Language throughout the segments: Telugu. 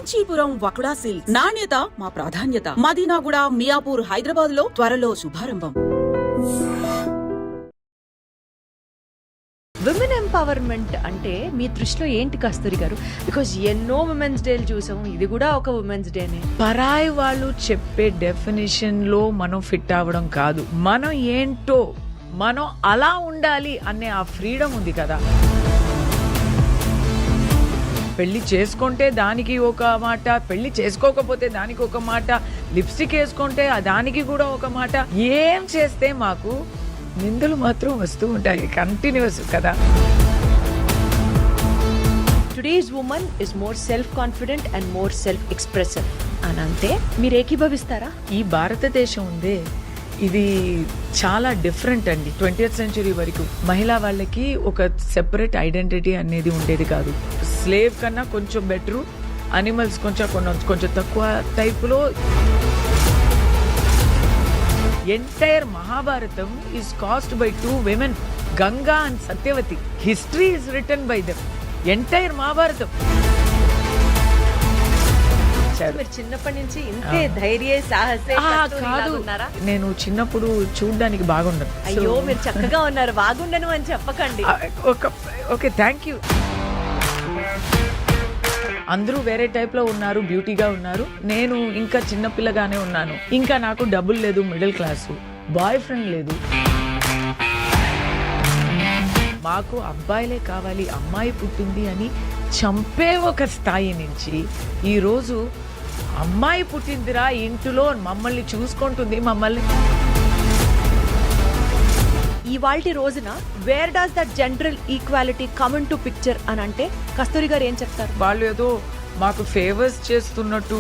కాంచీపురం వకుడా సిల్క్స్ నాణ్యత మా ప్రాధాన్యత. మదీనాగూడ, మియాపూర్, హైదరాబాద్ లో త్వరలో శుభారంభం. విమెన్ ఎంపవర్మెంట్ అంటే మీ దృష్టిలో ఏంటి కస్తూరి గారు? బికాజ్ ఎన్నో ఉమెన్స్ డేలు చూసాం, ఇది కూడా ఒక ఉమెన్స్ డేనే. పరాయి వాళ్ళు చెప్పే డెఫినేషన్ లో మనం ఫిట్ అవ్వడం కాదు, మనం ఏంటో మనం అలా ఉండాలి అనే ఆ ఫ్రీడమ్ ఉంది కదా. పెళ్లి చేసుకుంటే దానికి ఒక మాట, పెళ్లి చేసుకోకపోతే దానికి ఒక మాట, లిప్స్టిక్ వేసుకుంటే దానికి కూడా ఒక మాట. ఏం చేస్తే మాకు నిందలు మాత్రం వస్తూ ఉంటాయి కంటిన్యూస్ కదా. Today's women is more self confident and more self expressive అని అంటే మీరు ఏకీభవిస్తారా? ఈ భారతదేశం ఉందే ఇది చాలా డిఫరెంట్ అండి. 20th century వరకు మహిళా వాళ్ళకి ఒక సెపరేట్ ఐడెంటిటీ అనేది ఉండేది కాదు. స్లేవ్ కన్నా కొంచెం బెటరు, అనిమల్స్ కొంచెం తక్కువ టైపులో. Entire Mahabharatam is caused by 2 women, Ganga and Satyavati. History is written by them. Entire Mahabharatam. మీరు చిన్నప్పటి నుంచి ఇంతే ధైర్య సాహసే ఉన్నారా? నేను చిన్నప్పుడు చూడ్డానికి బాగుండను. అయ్యో మీరు చక్కగా ఉన్నారు, బాగుండను అని చెప్పకండి. Okay, thank you. అందరూ వేరే టైప్ లో ఉన్నారు, బ్యూటీగా ఉన్నారు. నేను ఇంకా చిన్నపిల్లగానే ఉన్నాను. ఇంకా నాకు డబ్బులు లేదు, మిడిల్ క్లాసు, బాయ్ ఫ్రెండ్ లేదు. మాకు అబ్బాయిలే కావాలి, అమ్మాయి పుట్టింది అని చంపే ఒక స్థాయి నుంచి ఈరోజు అమ్మాయి పుట్టిందిరా ఇంటిలో, మమ్మల్ని చూసుకుంటుంది, మమ్మల్ని. ఇవాల్టి రోజున where does that general equality come in to picture అని అంటే కస్తూరి గారు ఏం చెప్తారు? వాళ్ళు ఏదో మాకు ఫేవర్స్ చేస్తున్నట్టు,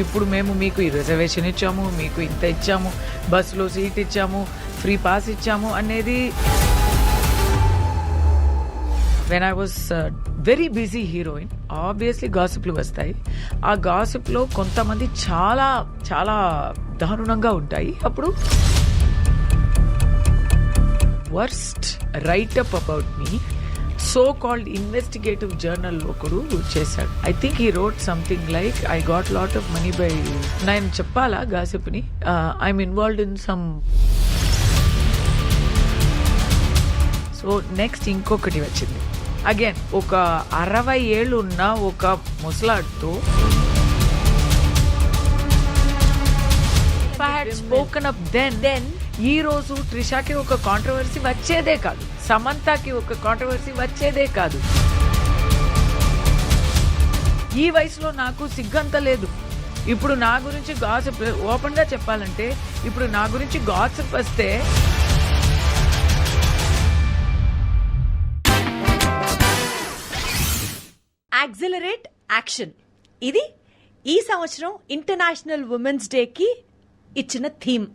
ఇప్పుడు మేము మీకు ఈ రిజర్వేషన్ ఇచ్చాము, మీకు ఇంత ఇచ్చాము, బస్సులో సీట్ ఇచ్చాము, ఫ్రీ పాస్ ఇచ్చాము అనేది. When I was very busy heroine, obviously గాసిప్లు వస్తాయి. ఆ గాసిప్లో కొంతమంది చాలా చాలా దారుణంగా ఉంటాయి. అప్పుడు worst writeup about me so called investigative journal ఒకడు చేశాడు. I think he wrote something like I got lot of money by. నేను చెప్పాలా గాసిప్ని? I'm involved in some. So next ఇంకొకటి వచ్చింది. అగైన్ ఒక 60 ఏళ్ళు ఉన్న ఒక ముసలాడుతో స్పోకెన్ అప్ దెన్ ఈ రోజు ట్రిషాకి ఒక కాంట్రవర్సీ వచ్చేదే కాదు, సమంతకి ఒక కాంట్రవర్సీ వచ్చేదే కాదు. ఈ వయసులో నాకు సిగ్గంత లేదు. ఇప్పుడు నా గురించి గాసిప్, ఓపెన్ గా చెప్పాలంటే ఇప్పుడు నా గురించి గాసిప్ వస్తే యాక్సిలరేట్ యాక్షన్, ఇది ఈ సంవత్సరం ఇంటర్నేషనల్ ఉమెన్స్ డేకి ఇచ్చిన థీమ్.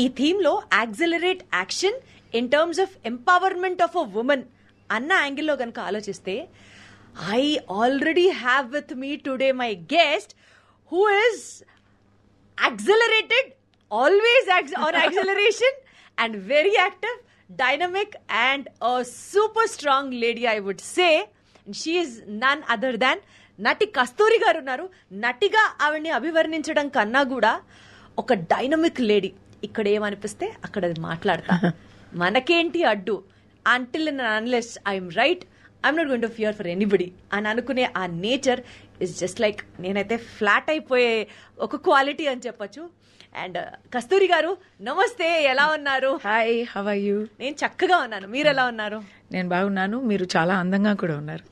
ఈ థీమ్లో accelerate action in terms of empowerment of a women అన్న యాంగిల్లో కనుక ఆలోచిస్తే, I already have with me today my guest who is accelerated, always on acceleration and very active, dynamic and a super strong lady I would say. And she is none other than నటి కస్తూరి గారు ఉన్నారు. నటిగా ఆవిడ్ని అభివర్ణించడం కన్నా కూడా ఒక డైనమిక్ లేడీ. ఇక్కడ ఏమనిపిస్తే అక్కడ అది మాట్లాడతా, మనకేంటి అడ్డు, until and unless I'm right I'm not going to fear for anybody అని అనుకునే ఆ నేచర్ ఇస్ జస్ట్ లైక్, నేనైతే ఫ్లాట్ అయిపోయే ఒక క్వాలిటీ అని చెప్పొచ్చు. అండ్ కస్తూరి గారు నమస్తే, ఎలా ఉన్నారు? Hi, how are you? నేను చక్కగా ఉన్నాను, మీరు ఎలా ఉన్నారు? నేను బాగున్నాను, మీరు చాలా అందంగా కూడా ఉన్నారు.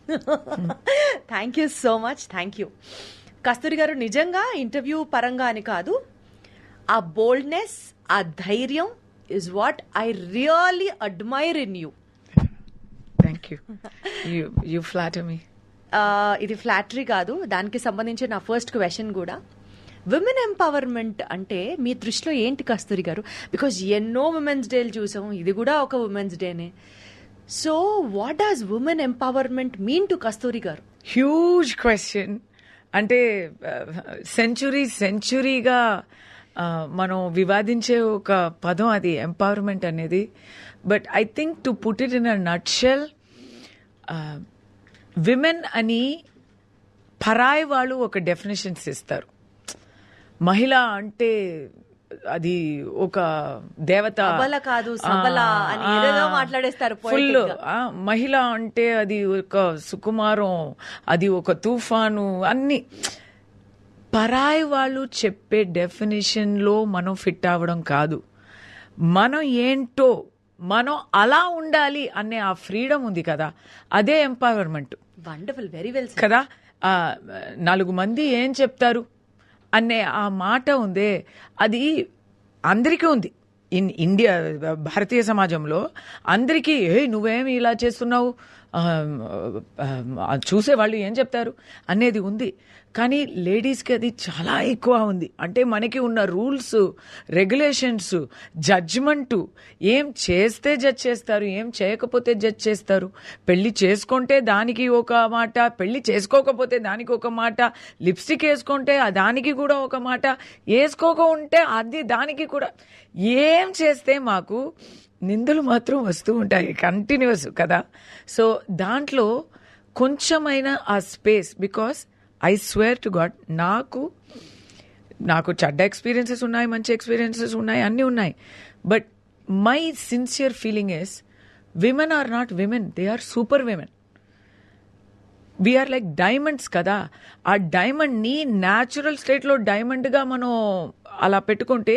Thank you so much, thank you. Kasthuri గారు నిజంగా ఇంటర్వ్యూ పరంగా అని కాదు, ఆ బోల్డ్నెస్, ఆ ధైర్యం is what I really admire in you. Thank you, you flatter me. ఇది ఫ్లాటరీ కాదు, దానికి సంబంధించిన నా ఫస్ట్ క్వశ్చన్ కూడా. విమెన్ ఎంపవర్మెంట్ అంటే మీ దృష్టిలో ఏంటి కస్తూరి గారు? బికాజ్ ఎన్నో ఉమెన్స్ డేలు చూసాం, ఇది కూడా ఒక ఉమెన్స్ డేనే. So what does women empowerment mean to Kasthuri గారు? Huge question. అంటే సెంచురీగా మనం వివాదించే ఒక పదం అది, ఎంపవర్మెంట్ అనేది. But I think to put it in a nutshell, women అని పరాయి వాళ్ళు ఒక డెఫినేషన్స్ ఇస్తారు. మహిళ అంటే అది ఒక దేవత అబల కాదు సబల అని ఏదేదో మాట్లాడేస్తారు ఫుల్. మహిళ అంటే అది ఒక సుకుమారం, అది ఒక తుఫాను, అన్ని పరాయి వాళ్ళు చెప్పే డెఫినేషన్ లో మనం ఫిట్ అవ్వడం కాదు. మనం ఏంటో మనం అలా ఉండాలి అనే ఆ ఫ్రీడమ్ ఉంది కదా, అదే ఎంపవర్మెంట్. వండర్ఫుల్, వెరీ వెల్ కదా. 4 మంది ఏం చెప్తారు అనే ఆ మాట ఉందే, అది అందరికీ ఉంది. ఇండియా భారతీయ సమాజంలో అందరికీ నువ్వేమి ఇలా చేస్తున్నావు, చూసే వాళ్ళు ఏం చెప్తారు అనేది ఉంది. కానీ లేడీస్కి అది చాలా ఎక్కువ ఉంది. అంటే మనకి ఉన్న రూల్స్, రెగ్యులేషన్స్, జడ్జ్మెంటు, ఏం చేస్తే జడ్జ్ చేస్తారు, ఏం చేయకపోతే జడ్జ్ చేస్తారు. పెళ్లి చేసుకుంటే దానికి ఒక మాట, పెళ్లి చేసుకోకపోతే దానికి ఒక మాట, లిప్స్టిక్ వేసుకుంటే దానికి కూడా ఒక మాట, వేసుకోక ఉంటే అది దానికి కూడా. ఏం చేస్తే మాకు నిందలు మాత్రం వస్తూ ఉంటాయి కంటిన్యూస్ కదా. సో దాంట్లో కొంచెమైనా ఆ space, because I swear to God, నాకు చెడ్డ ఎక్స్పీరియన్సెస్ ఉన్నాయి, మంచి ఎక్స్పీరియన్సెస్ ఉన్నాయి, అన్నీ ఉన్నాయి. But my sincere feeling is women are not women, they are super women. We're like diamonds కదా. ఆ డైమండ్ని న్యాచురల్ స్టేట్లో డైమండ్గా మనం అలా పెట్టుకుంటే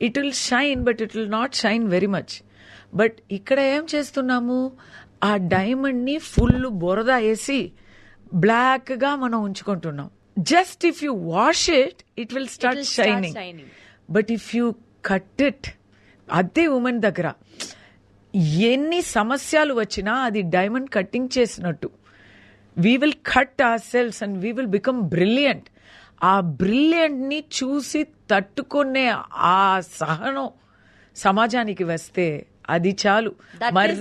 it will shine, but it will not shine very much. But ఇక్కడ ఏం చేస్తున్నాము, ఆ డైమండ్ని ఫుల్ బురద వేసి బ్లాక్గా మనం ఉంచుకుంటున్నాం. Just if you wash it, it will start shining. But if you cut it, అదే ఉమెన్ దగ్గర ఎన్ని సమస్యలు వచ్చినా అది డైమండ్ కట్టింగ్ చేసినట్టు. We will cut our selves and we will become brilliant. ఆ బ్రిలియంట్ని చూసి తట్టుకునే ఆ సహనం సమాజానికి వస్తే అది చాలు. మరి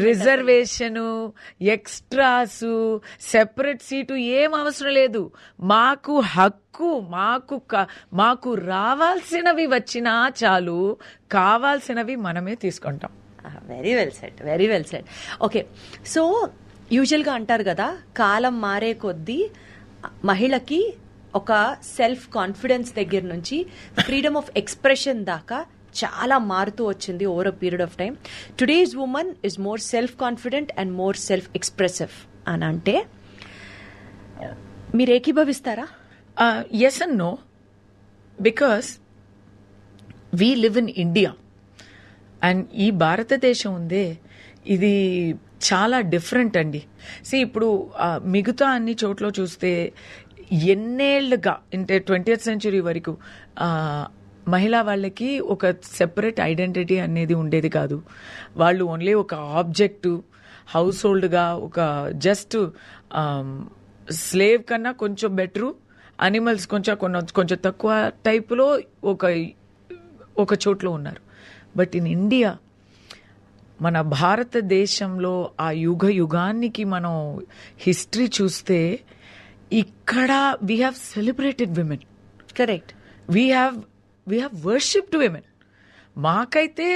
రిజర్వేషను, ఎక్స్ట్రాస్, సెపరేట్ సీటు ఏం అవసరం లేదు. మాకు హక్కు, మాకు రావాల్సినవి వచ్చినా చాలు, కావాల్సినవి మనమే తీసుకుంటాం. Very well set, very well set. Okay, so యూజువల్గా అంటారు కదా, కాలం మారే కొద్దీ మహిళకి ఒక సెల్ఫ్ కాన్ఫిడెన్స్ దగ్గర నుంచి ఫ్రీడమ్ ఆఫ్ ఎక్స్ప్రెషన్ దాకా చాలా మారుతూ వచ్చింది over a period of time. Today's women is more self confident and more self expressive అని అంటే మీరు ఏకీభవిస్తారా? Yes and no, because we live in India and ఈ భారతదేశం ఉందే, ఇది చాలా డిఫరెంట్ అండి. ఇప్పుడు మిగతా అన్ని చోట్ల చూస్తే ఎన్నేళ్లుగా, అంటే 20th century వరకు మహిళా వాళ్ళకి ఒక సెపరేట్ ఐడెంటిటీ అనేది ఉండేది కాదు. వాళ్ళు ఓన్లీ ఒక ఆబ్జెక్టు, హౌస్ హోల్డ్గా, ఒక జస్ట్ స్లేవ్ కన్నా కొంచెం బెటరు, అనిమల్స్ కొంచెం తక్కువ టైపులో ఒక చోట్లో ఉన్నారు. బట్ ఇన్ ఇండియా, మన భారతదేశంలో ఆ యుగానికి మనం హిస్టరీ చూస్తే, ఇక్కడ we have celebrated women. Correct. We have worshipped women. మాకైతే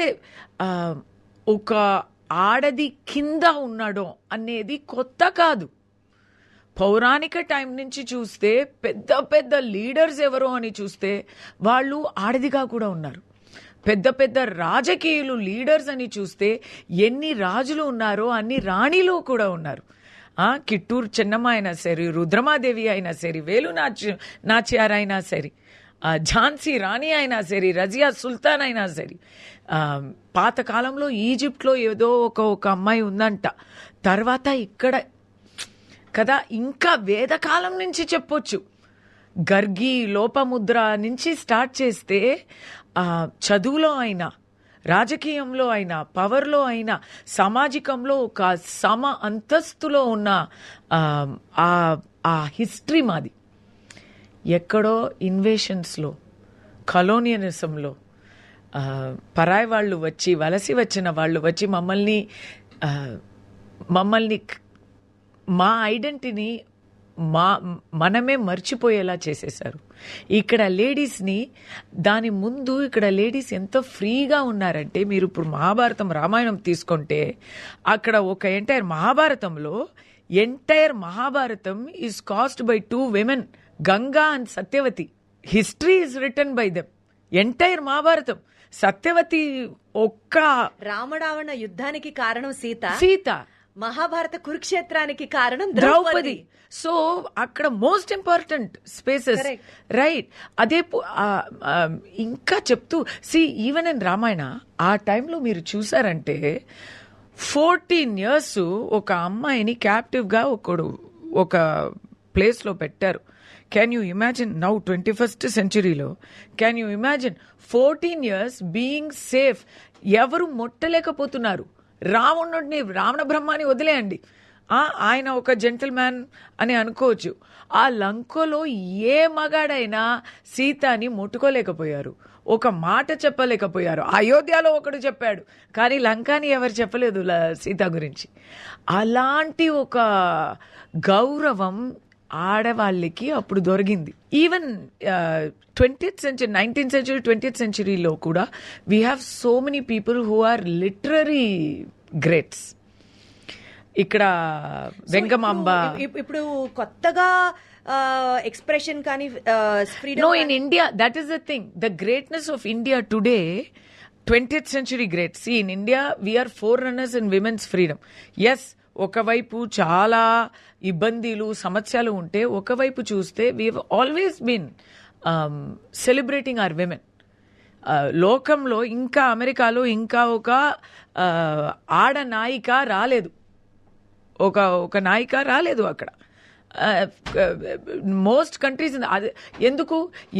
ఒక ఆడది కింద ఉండడం అనేది కొత్త కాదు. పౌరాణిక టైం నుంచి చూస్తే పెద్ద పెద్ద లీడర్స్ ఎవరో అని చూస్తే వాళ్ళు ఆడదిగా కూడా ఉన్నారు. పెద్ద పెద్ద రాజకీయులు లీడర్స్ అని చూస్తే ఎన్ని రాజులు ఉన్నారో అన్ని రాణిలు కూడా ఉన్నారు. కిట్టూరు చెన్నమ్మ అయినా సరే, రుద్రమాదేవి అయినా సరే, వేలు నాచ్యార్ అయినా సరే, ఝాన్సీ రాణి అయినా సరే, రజియా సుల్తాన్ అయినా సరే. పాతకాలంలో ఈజిప్ట్లో ఏదో ఒక అమ్మాయి ఉందంట. తర్వాత ఇక్కడ కదా, ఇంకా వేదకాలం నుంచి చెప్పొచ్చు. గర్గి, లోపముద్ర నుంచి స్టార్ట్ చేస్తే చదువులో అయినా, రాజకీయంలో అయినా, పవర్లో అయినా, సామాజికంలో ఒక సమ అంతస్తులో ఉన్న ఆ హిస్టరీ మాది. ఎక్కడో ఇన్వేషన్స్లో, కలోనియలిజంలో పరాయి వాళ్ళు వచ్చి, వలసి వచ్చిన వాళ్ళు వచ్చి మమ్మల్ని మా ఐడెంటిటీని మనమే మర్చిపోయేలా చేసేశారు. ఇక్కడ లేడీస్ని, దాని ముందు ఇక్కడ లేడీస్ ఎంత ఫ్రీగా ఉన్నారంటే, మీరు ఇప్పుడు మహాభారతం, రామాయణం తీసుకుంటే అక్కడ ఒక ఎంటైర్ మహాభారతంలో entire Mahabharatam is caused by 2 women, Ganga and Satyavati. History is written by them. Entire Mahabharatam. Satyavati ఒక్క రామరావణ యుద్ధానికి కారణం సీత, మహాభారత కురుక్షేత్రానికి కారణం ద్రౌపది. సో అక్కడ most important spaces, Correct. Right. అదే ఇంకా చెప్తూ ఈవెన్ ఇన్ రామాయణ ఆ టైంలో మీరు చూసారంటే 14 years ఒక అమ్మాయిని క్యాప్టివ్ గా ఒక ప్లేస్ లో పెట్టారు. Can you imagine now 21st centuryలో? Can you imagine 14 years being safe? ఎవరు ముట్టలేకపోతున్నారు. రావణుడిని, రావణ బ్రహ్మాని వదిలేయండి, ఆయన ఒక జెంటిల్ మ్యాన్ అని అనుకోవచ్చు. ఆ లంకలో ఏ మగాడైనా సీతని ముట్టుకోలేకపోయారు, ఒక మాట చెప్పలేకపోయారు. అయోధ్యలో ఒకడు చెప్పాడు, కానీ లంకాని ఎవరు చెప్పలేదు సీత గురించి. అలాంటి ఒక గౌరవం ఆడవాళ్ళకి అప్పుడు దొరికింది. Even 20th century, 19th century, 20th centuryలో కూడా we have so many people who are literary greats. ఇక్కడ వెంగమాంబ. ఇప్పుడు కొత్తగా ఎక్స్ప్రెషన్ కానీ No, in India, that is the thing. The greatness of India today, 20th century great. See, in India, we are forerunners in women's freedom. Yes, ఒకవైపు చాలా ఇబ్బందులు, సమస్యలు ఉంటే, ఒకవైపు చూస్తే we have always been celebrating our women. లోకంలో ఇంకా అమెరికాలో ఇంకా ఒక ఆడ నాయిక రాలేదు, ఒక నాయిక రాలేదు అక్కడ. మోస్ట్ కంట్రీస్ ఎందుకు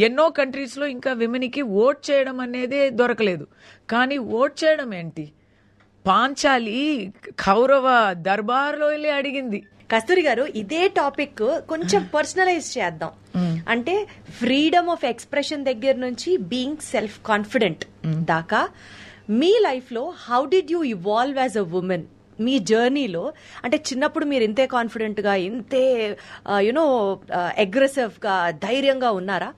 ఎన్నో కంట్రీస్లో ఇంకా విమెన్కి ఓట్ చేయడం అనేది దొరకలేదు. కానీ ఓట్ చేయడం ఏంటి? పాంచాలి కౌరవ దర్బార్లో వెళ్ళి అడిగింది. కస్తూరి గారు, ఇదే టాపిక్ కొంచెం పర్సనలైజ్ చేద్దాం. అంటే ఫ్రీడమ్ ఆఫ్ ఎక్స్ప్రెషన్ దగ్గర నుంచి బీయింగ్ సెల్ఫ్ కాన్ఫిడెంట్ దాకా మీ లైఫ్ లో how did you evolve as a woman? మీ జర్నీలో అంటే చిన్నప్పుడు మీరు ఇంతే కాన్ఫిడెంట్ గా, ఇంతే యునో అగ్రెసివ్ గా, ధైర్యంగా ఉన్నారా?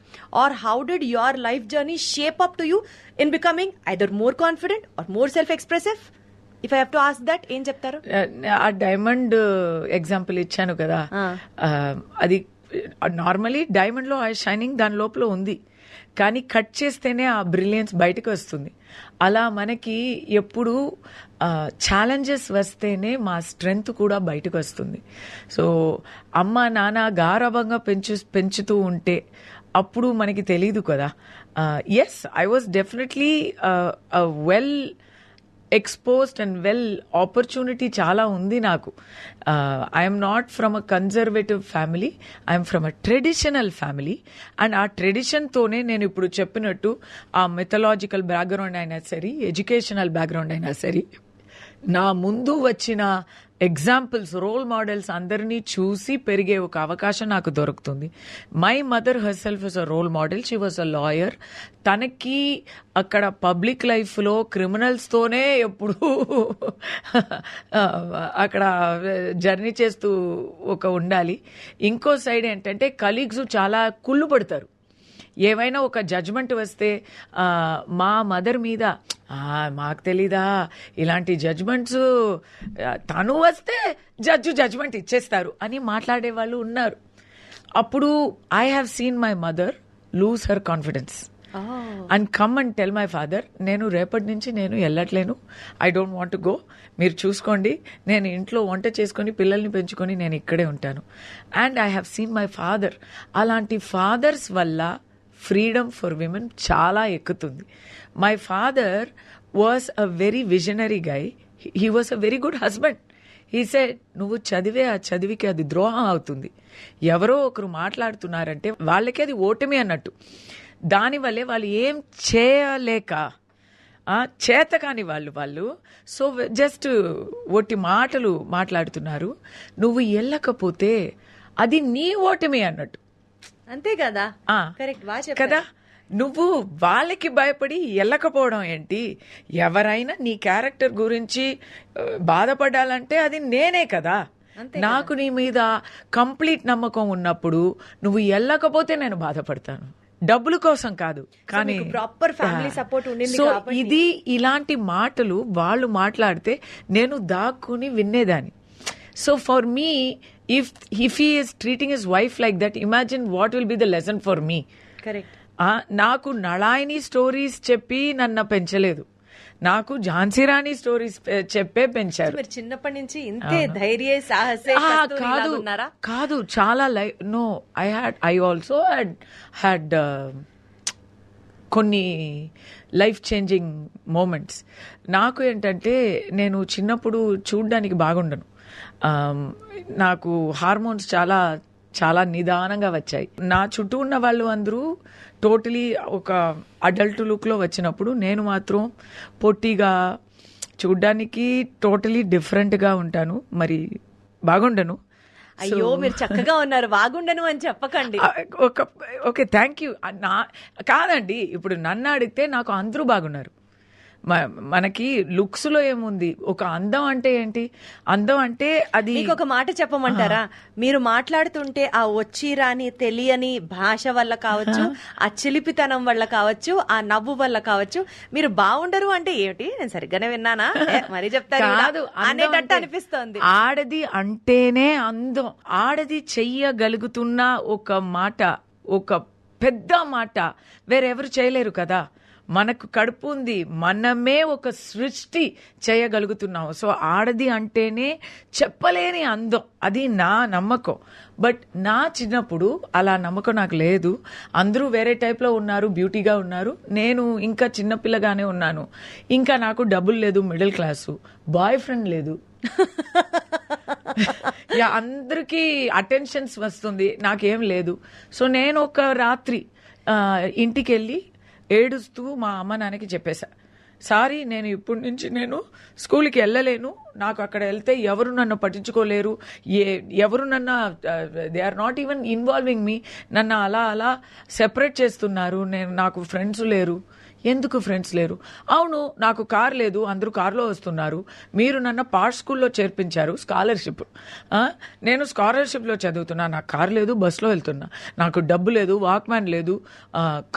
Or how did your life journey shape up to you in becoming either more confident or more self expressive? If I have to ask that, ఏం చెప్తారు? ఆ డైమండ్ ఎగ్జాంపుల్ ఇచ్చాను కదా, అది నార్మలీ డైమండ్ లో ఆ షైనింగ్ దాని లోపల ఉంది, కానీ కట్ చేస్తేనే ఆ బ్రిలియన్స్ బయటకు వస్తుంది. అలా మనకి ఎప్పుడు ఛాలెంజెస్ వస్తేనే మా స్ట్రెంగ్త్ కూడా బయటకు వస్తుంది. సో అమ్మ నాన్న గారాబంగా పెంచుతూ ఉంటే అప్పుడు మనకి తెలీదు కదా. Yes, I was definitely well exposed and well opportunity చాలా ఉంది నాకు. I'm not from a conservative family, I'm from a traditional family. And ఆ ట్రెడిషన్తోనే నేను ఇప్పుడు చెప్పినట్టు ఆ మెథలాజికల్ బ్యాక్గ్రౌండ్ అయినా సరే, ఎడ్యుకేషనల్ బ్యాక్గ్రౌండ్ అయినా సరే, నా ముందు వచ్చిన ఎగ్జాంపుల్స్, రోల్ మోడల్స్ అందరినీ చూసి పెరిగే ఒక అవకాశం నాకు దొరుకుతుంది. My mother herself is a role model. She was a lawyer. తనకి అక్కడ పబ్లిక్ లైఫ్లో క్రిమినల్స్తోనే ఎప్పుడు అక్కడ జర్నీ చేస్తూ ఉండాలి. ఇంకో సైడ్ ఏంటంటే కలీగ్స్ చాలా కుళ్ళు పడతారు. ఏవైనా ఒక జడ్జ్మెంట్ వస్తే మా మదర్ మీద, మాకు తెలీదా ఇలాంటి జడ్జ్మెంట్స్, తను వస్తే జడ్జ్మెంట్ ఇచ్చేస్తారు అని మాట్లాడే వాళ్ళు ఉన్నారు. అప్పుడు I have seen my mother lose her confidence and come and tell my father, నేను రేపటి నుంచి నేను వెళ్ళట్లేను, I don't want to go, మీరు చూసుకోండి, నేను ఇంట్లో వంట చేసుకొని పిల్లల్ని పెంచుకొని నేను ఇక్కడే ఉంటాను. And I have seen my father. అలాంటి ఫాదర్స్ వల్ల ఫ్రీడమ్ ఫర్ విమెన్ చాలా ఎక్కుతుంది. My father was a very visionary guy. He was a very good husband. He said, నువ్వు చదివే ఆ చదివికి అది ద్రోహం అవుతుంది. ఎవరో ఒకరు మాట్లాడుతున్నారంటే వాళ్ళకి అది ఓటమి అన్నట్టు. దానివల్లే వాళ్ళు ఏం చేయలేక చేత కాని వాళ్ళు సో జస్ట్ ఒట్టి మాటలు మాట్లాడుతున్నారు. నువ్వు వెళ్ళకపోతే అది నీ ఓటమి అన్నట్టు. అంతే కదా, కరెక్ట్ కదా. నువ్వు వాళ్ళకి భయపడి వెళ్ళకపోవడం ఏంటి? ఎవరైనా నీ క్యారెక్టర్ గురించి బాధపడాలంటే అది నేనే కదా. నాకు నీ మీద కంప్లీట్ నమ్మకం ఉన్నప్పుడు నువ్వు వెళ్ళకపోతే నేను బాధపడతాను, డబ్బుల కోసం కాదు. కానీ ప్రాపర్ ఫ్యామిలీ సపోర్ట్ ఉండింది. సో ఇది ఇలాంటి మాటలు వాళ్ళు మాట్లాడితే నేను దాక్కుని వినేదాన్ని. So for me if he is treating his wife like that, imagine what will be the lesson for me. Correct. నాకు నళాయిని స్టోరీస్ చెప్పి నన్ను పెంచలేదు, నాకు ఝాన్సీ రాణి స్టోరీస్ చెప్పే పెంచారు. మీరు చిన్నప్పటి నుంచి ఇంతే ధైర్య సాహసే ఉన్నారా? కాదు, చాలా నో, ఐ ఆల్సో హ్యాడ్ కొన్ని లైఫ్ చేంజింగ్ మూమెంట్స్. నాకు ఏంటంటే నేను చిన్నప్పుడు చూడ్డానికి బాగుండను, నాకు హార్మోన్స్ చాలా చాలా నిదానంగా వచ్చాయి. నా చుట్టూ ఉన్న వాళ్ళు అందరూ టోటలీ ఒక అడల్ట్ లుక్లో వచ్చినప్పుడు నేను మాత్రం పొట్టిగా, చూడ్డానికి టోటలీ డిఫరెంట్గా ఉంటాను, మరి బాగుండను. అయ్యో, మీరు చక్కగా ఉన్నారు, బాగుండను అని చెప్పకండి. Okay, thank you. కాదండి, ఇప్పుడు నన్ను అడిగితే నాకు అందరూ బాగున్నారు. మనకి లుక్స్ లో ఏముంది, ఒక అందం అంటే ఏంటి? అందం అంటే అది. మీకు ఒక మాట చెప్పమంటారా? మీరు మాట్లాడుతుంటే ఆ వచ్చి రాని తెలియని భాష వల్ల కావచ్చు, ఆ చిలిపితనం వల్ల కావచ్చు, ఆ నవ్వు వల్ల కావచ్చు, మీరు బాగుండరు అంటే ఏమిటి, నేను సరిగ్గానే విన్నానా మరీ చెప్తారు అనేటట్టు అనిపిస్తోంది. ఆడది అంటేనే అందం. ఆడది చెయ్యగలుగుతున్న ఒక మాట, ఒక పెద్ద మాట వేరెవరు చేయలేరు కదా. మనకు కడుపు ఉంది, మనమే ఒక సృష్టి చేయగలుగుతున్నాం. సో ఆడది అంటేనే చెప్పలేని అందం, అది నా నమ్మకం. బట్ నా చిన్నప్పుడు అలా నమ్మకం నాకు లేదు. అందరూ వేరే టైప్లో ఉన్నారు, బ్యూటీగా ఉన్నారు, నేను ఇంకా చిన్నపిల్లగానే ఉన్నాను. ఇంకా నాకు డబ్బులు లేదు, మిడిల్ క్లాసు, బాయ్ ఫ్రెండ్ లేదు. అందరికీ అటెన్షన్స్ వస్తుంది, నాకేం లేదు. సో నేను ఒక రాత్రి ఇంటికి వెళ్ళి ఏడుస్తూ మా అమ్మ నాన్నకి చెప్పేశా, సారీ, నేను ఇప్పటి నుంచి నేను స్కూల్కి వెళ్ళలేను, నాకు అక్కడ వెళ్తే ఎవరు నన్ను పట్టించుకోలేరు, ఎవరు నన్ను they are not even involving me, నన్ను అలా అలా సెపరేట్ చేస్తున్నారు, నాకు ఫ్రెండ్స్ లేరు. ఎందుకు ఫ్రెండ్స్ లేరు? అవును, నాకు కార్ లేదు, అందరూ కారులో వస్తున్నారు, మీరు నన్ను పార్ట్ స్కూల్లో చేర్పించారు, స్కాలర్షిప్, నేను స్కాలర్షిప్లో చదువుతున్నా, నాకు కార్ లేదు, బస్సులో వెళ్తున్నా, నాకు డబ్బు లేదు, వాక్మ్యాన్ లేదు,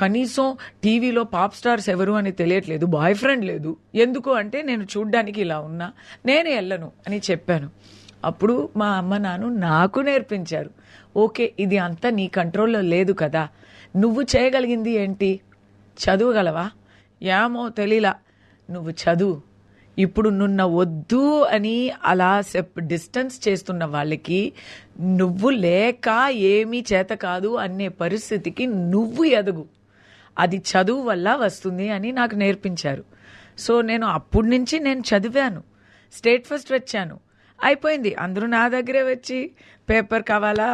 కనీసం టీవీలో పాప్ స్టార్స్ ఎవరు అని తెలియట్లేదు, బాయ్ ఫ్రెండ్ లేదు. ఎందుకు అంటే నేను చూడ్డానికి ఇలా ఉన్నా, నేను వెళ్ళను అని చెప్పాను. అప్పుడు మా అమ్మ నాన్న నాకు నేర్పించారు, ఓకే, ఇది అంతా నీ కంట్రోల్లో లేదు కదా, నువ్వు చేయగలిగింది ఏంటి? చదువుగలవా? ఏమో తెలీలా, నువ్వు చదువు. ఇప్పుడు నున్న వద్దు అని అలా డిస్టెన్స్ చేస్తున్న వాళ్ళకి నువ్వు లేక ఏమీ చేత కాదు అనే పరిస్థితికి నువ్వు ఎదుగు, అది చదువు వల్ల వస్తుంది అని నాకు నేర్పించారు. సో నేను అప్పటి నుంచి నేను చదివాను, స్టేట్ ఫస్ట్ వచ్చాను, అయిపోయింది. అందరూ నా దగ్గరే వచ్చి పేపర్ కావాలా,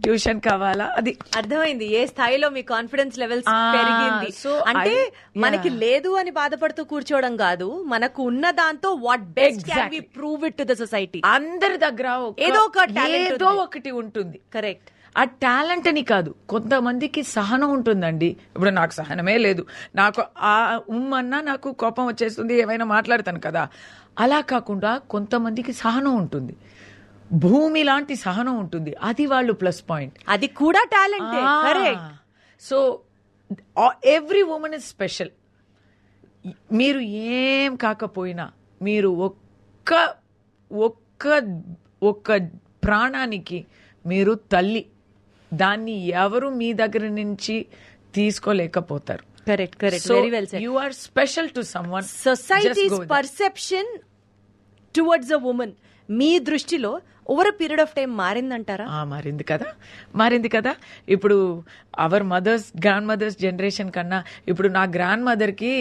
ట్యూషన్ కావాలా, అది అర్థమైంది ఏ స్థాయిలో మీ కాన్ఫిడెన్స్ లెవెల్స్ పెరిగింది. అంటే మనకి లేదు అని బాధపడుతూ కూర్చోవడం కాదు, మనకు ఉన్న దాంతో what best can we prove it to the society. అందరి దగ్గర ఏదో ఒకటి ఉంటుంది. కరెక్ట్. ఆ టాలెంట్ అని కాదు, కొంతమందికి సహనం ఉంటుందండి. ఇప్పుడు నాకు సహనమే లేదు, నాకు ఆ ఉమ్మన్నా నాకు కోపం వచ్చేస్తుంది, ఏమైనా మాట్లాడతాను కదా. అలా కాకుండా కొంతమందికి సహనం ఉంటుంది, భూమి లాంటి సహనం ఉంటుంది, అది వాళ్ళు ప్లస్ పాయింట్, అది కూడా talent. So every women is special. మీరు ఏం కాకపోయినా మీరు ఒక్క ప్రాణానికి మీరు తల్లి, దాన్ని ఎవరు మీ దగ్గర నుంచి తీసుకోలేకపోతారు. Correct, correct, very well said. You are special to someone. Society's perception towards a woman మీ దృష్టిలో over a period of time మారిందంటారా? మారింది కదా. ఇప్పుడు our mothers, grandmothers generation కన్నా ఇప్పుడు నా గ్రాండ్ మదర్కి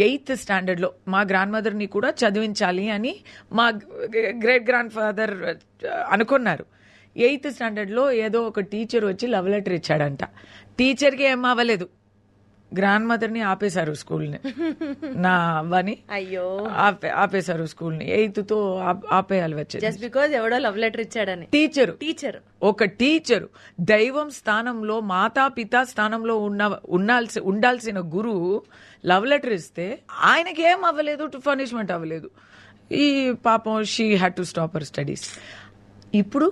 8th స్టాండర్డ్లో మా గ్రాండ్ మదర్ని కూడా చదివించాలి అని మా గ్రేట్ గ్రాండ్ ఫాదర్ అనుకున్నారు. 8th స్టాండర్డ్లో ఏదో ఒక టీచర్ వచ్చి లవ్ లెటర్ ఇచ్చాడంట. టీచర్కి ఏం అవ్వలేదు, గ్రాండ్ మదర్ని ఆపేశారు స్కూల్ని, నా అవ్వని అయ్యో ఆపేశారు స్కూల్ని. 8th ఆపేయాలి వచ్చేది, జస్ట్ బికాజ్ ఎవడో లవ్ లెటర్ ఇచ్చాడని. టీచర్ ఒక టీచరు, దైవం స్థానంలో, మాతాపిత స్థానంలో ఉండాల్సిన గురువు లవ్ లెటర్ ఇస్తే ఆయనకి ఏం అవ్వలేదు, పనిష్మెంట్ అవ్వలేదు. ఈ పాపం she had to stop her studies. ఇప్పుడు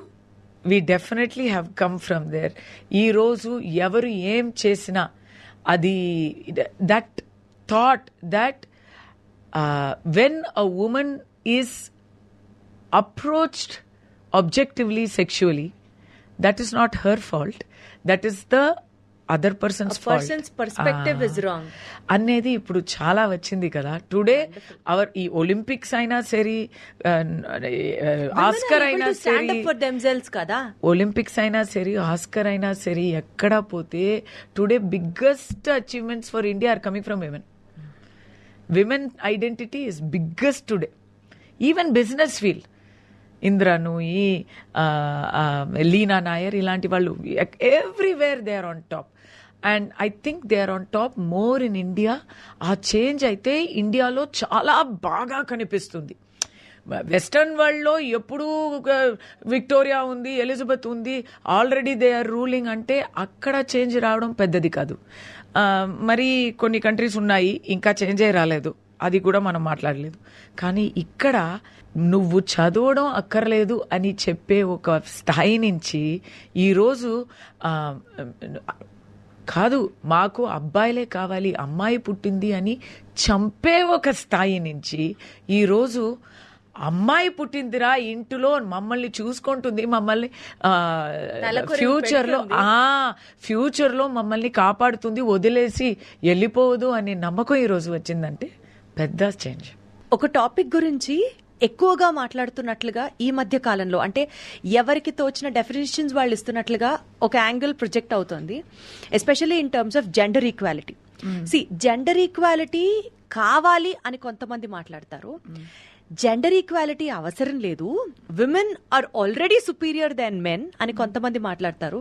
we definitely have come from there. ఈ రోజు ఎవరు ఏం చేసినా అది that thought that when a woman is approached objectively sexually, that is not her fault. That is the other persons persons perspective is wrong అనేది ఇప్పుడు చాలా వచ్చింది కదా. టుడే అవర్ ఈ ఒలింపిక్స్ అయినా సరే, ఆస్కర్ అయినా సరే, కదా ఒలింపిక్స్ అయినా సరే, ఆస్కర్ అయినా సరే, ఎక్కడ పోతే today biggest achievements for India are coming from women. Women identity is biggest today. Even business field, ఇంద్రను, ఈ లీనా నాయర్, ఇలాంటి వాళ్ళు everywhere they are on top. And I think they are on top more in India. ఆ చేంజ్ అయితే ఇండియాలో చాలా బాగా కనిపిస్తుంది. వెస్టర్న్ వరల్డ్లో ఎప్పుడు విక్టోరియా ఉంది, ఎలిజబెత్ ఉంది, ఆల్రెడీ దే ఆర్ రూలింగ్ అంటే అక్కడ చేంజ్ రావడం పెద్దది కాదు. మరి కొన్ని కంట్రీస్ ఉన్నాయి ఇంకా చేంజ్ అయ్యి రాలేదు, అది కూడా మనం మాట్లాడలేదు. కానీ ఇక్కడ నువ్వు చదవడం అక్కర్లేదు అని చెప్పే ఒక స్థాయి నుంచి ఈరోజు కాదు మాకు అబ్బాయిలే కావాలి, అమ్మాయి పుట్టింది అని చంపే ఒక స్థాయి నుంచి ఈరోజు అమ్మాయి పుట్టిందిరా ఇంటిలో మమ్మల్ని చూసుకుంటుంది, మమ్మల్ని ఫ్యూచర్లో మమ్మల్ని కాపాడుతుంది, వదిలేసి వెళ్ళిపోవద్దు అనే నమ్మకం ఈరోజు వచ్చిందంటే పెద్ద చేంజ్. ఒక టాపిక్ గురించి ఎక్కువగా మాట్లాడుతున్నట్లుగా ఈ మధ్య కాలంలో, అంటే ఎవరికి తోచిన డెఫినేషన్స్ వాళ్ళు ఇస్తున్నట్లుగా ఒక యాంగిల్ ప్రొజెక్ట్ అవుతుంది, especially in terms of gender equality. Gender equality కావాలి అని కొంతమంది మాట్లాడతారు. జెండర్ ఈక్వాలిటీ అవసరం లేదు, women are already superior than men అని కొంతమంది మాట్లాడతారు.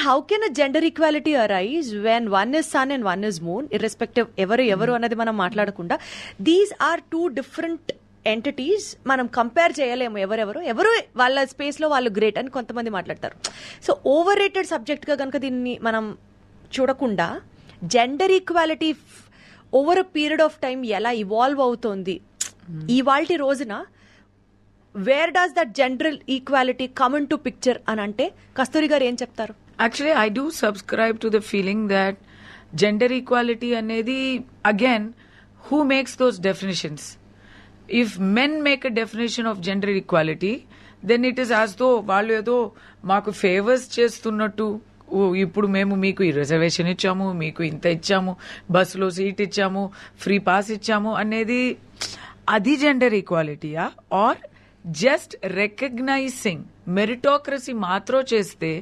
How can a gender equality arise when one is sun and one is moon, irrespective ఎవరు అన్నది మనం మాట్లాడకుండా these are two different entities, మనం కంపేర్ చేయలేము. ఎవరు వాళ్ళ స్పేస్ లో వాళ్ళు గ్రేట్ అని కొంతమంది మాట్లాడతారు. సో ఓవర్ రేటెడ్ సబ్జెక్ట్ గా కనుక దీన్ని మనం చూడకుండా gender equality over a period of time ఎలా ఇవాల్వ్ అవుతోంది, ఇవాల్టి రోజున where does that gender equality come in to picture అని అంటే కస్తూరి గారు ఏం చెప్తారు? Actually I do subscribe to the feeling that gender equality అనేది again who makes those definitions. If men make a definition of gender equality, then it is as though వాళ్ళు ఏదో మాకు ఫేవర్స్ చేస్తున్నట్టు, ఇప్పుడు మేము మీకు ఈ రిజర్వేషన్ ఇచ్చాము, మీకు ఇంత ఇచ్చాము, బస్సులో సీట్ ఇచ్చాము, ఫ్రీ పాస్ ఇచ్చాము అనేది అది జెండర్ ఈక్వాలిటీయా? ఆర్ జస్ట్ రికగ్నైజింగ్ మెరిటోక్రసీ మాత్రం చేస్తే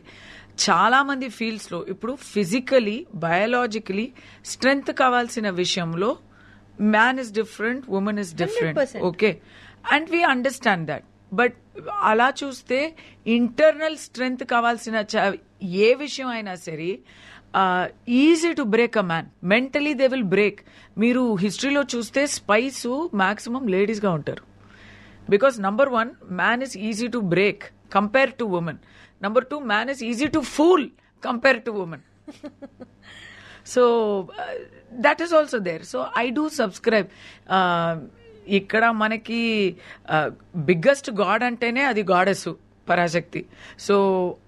చాలా మంది ఫీల్డ్స్ లో ఇప్పుడు ఫిజికలీ బయాలజికలీ స్ట్రెంగ్త్ కావాల్సిన విషయంలో man is different, woman is different. 100%. Okay. And we understand that. But అలా చూస్తే ఇంటర్నల్ స్ట్రెంగ్త్ కావాల్సిన ఏ విషయం అయినా సరే easy to break a man. Mentally they will break. మీరు హిస్టరీలో చూస్తే స్పైస్ మాక్సిమం లేడీస్ గా ఉంటారు. Because number 1, man is easy to break compare to woman. Number 2, man is easy to fool compare to woman. So that is also there. So I do subscribe. ఇక్కడ మనకి బిగ్గెస్ట్ గాడ్ అంటేనే అది గాడెస్, పరాశక్తి. సో